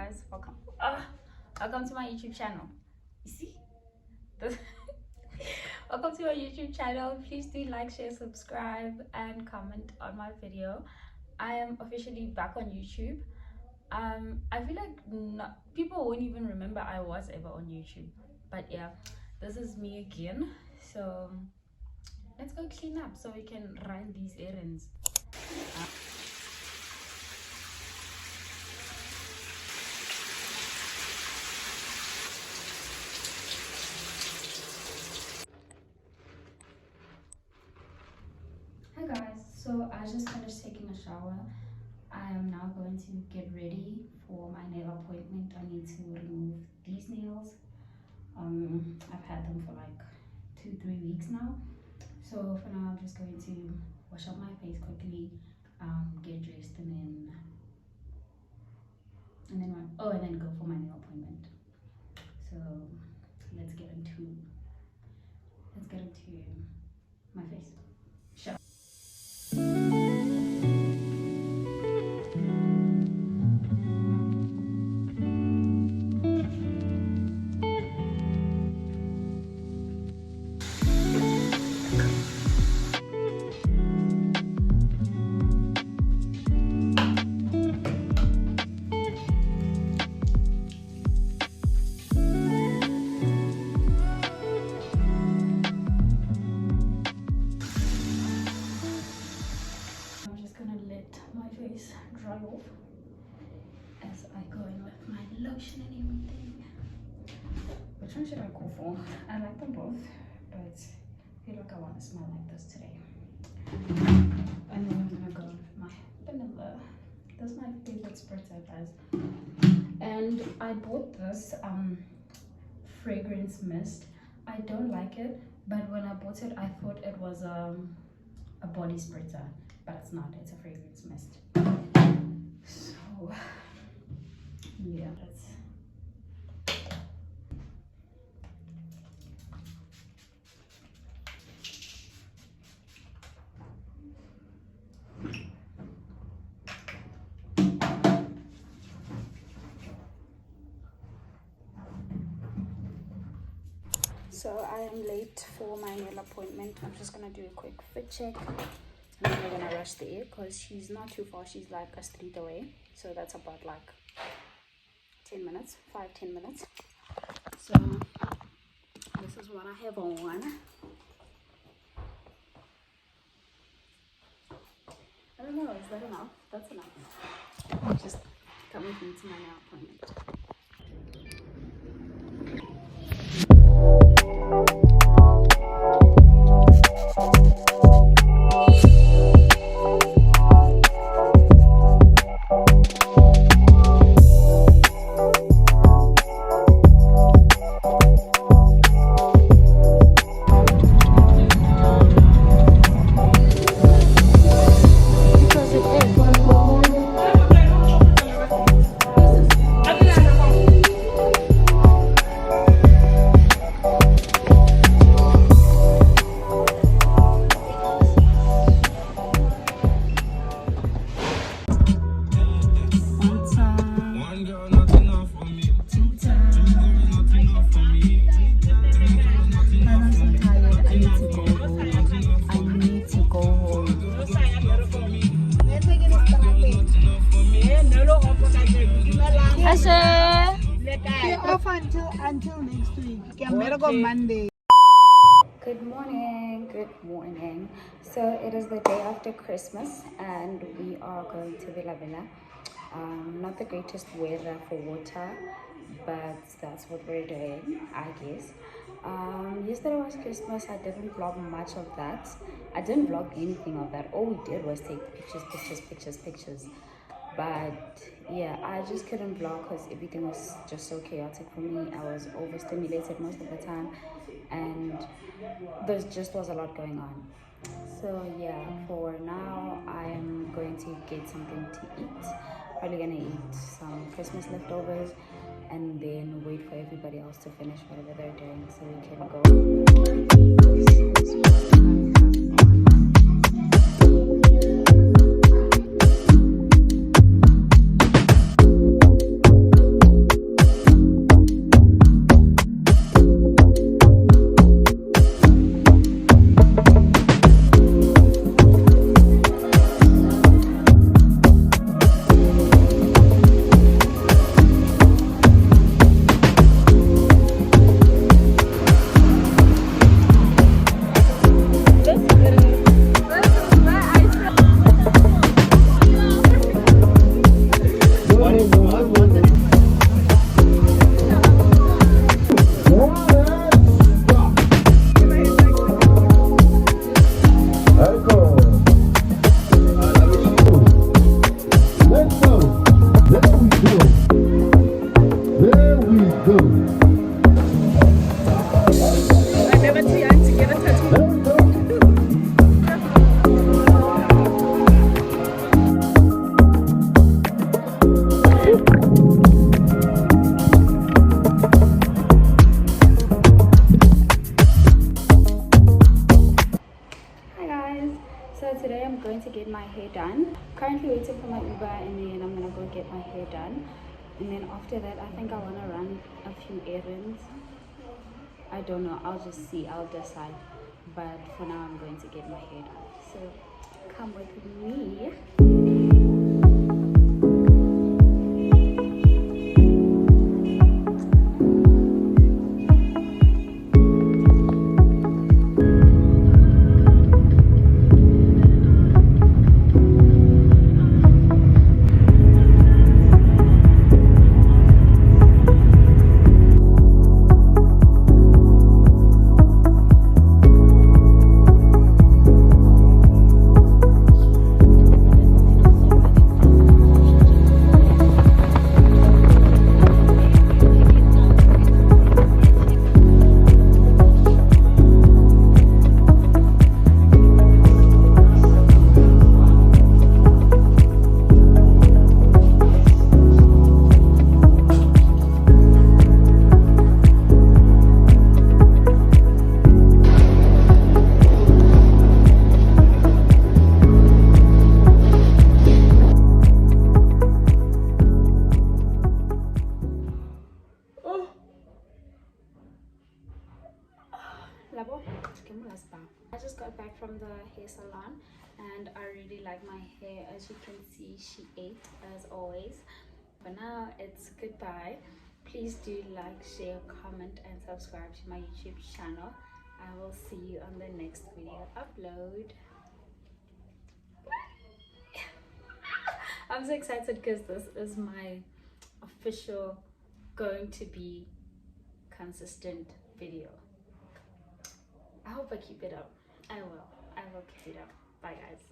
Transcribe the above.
guys, welcome to my YouTube channel. You see this? Welcome to my YouTube channel. Please do like, share, subscribe and comment on my video. I am officially back on YouTube. I feel like people won't even remember I was ever on YouTube, but yeah, this is me again. So let's go clean up so we can run these errands. Hi guys, so I just finished taking a shower. I am now going to get ready for my nail appointment. I need to remove these nails. I've had them for like 2-3 weeks now. So for now I'm just going to wash up my face quickly, get dressed and then go for my nail appointment. So let's get into my face. Sure. Dry off as I go in with my lotion and everything. Which one should I go for? I like them both, but I feel like I want to smell like this today. And then I'm gonna go with my vanilla. That's my favorite spritzer, guys. And I bought this fragrance mist. I don't like it, but when I bought it I thought it was a body spritzer, but it's not. It's a fragrance mist. So yeah, that's so I am late for my nail appointment. I'm just gonna do a quick fit check. And then we're gonna rush there because she's not too far. She's like a street away, so that's about like 10 minutes, 5-10 minutes. So this is what I have on. I don't know, is that enough? That's enough. Just come with me to my nail appointment. Until next week. Monday. Good morning. So it is the day after Christmas and we are going to Bela. Not the greatest weather for water, but that's what we're doing, I guess. Yesterday was Christmas. I didn't vlog much of that. I didn't vlog anything of that. All we did was take pictures. But yeah, I just couldn't vlog because everything was just so chaotic for me. I was overstimulated most of the time and there just was a lot going on. So yeah, for now I am going to get something to eat. Probably gonna eat some Christmas leftovers and then wait for everybody else to finish whatever they're doing so we can go. done. And then after that, I think I want to run a few errands. I don't know, I'll just see, I'll decide. But for now, I'm going to get my hair done. So come with me. I just got back from the hair salon and I really like my hair. As you can see, she ate as always. But now it's goodbye. Please do like, share, comment and subscribe to my YouTube channel. I will see you on the next video upload. I'm so excited because this is my official going to be consistent video. I hope I keep it up. I will keep it up. Bye guys.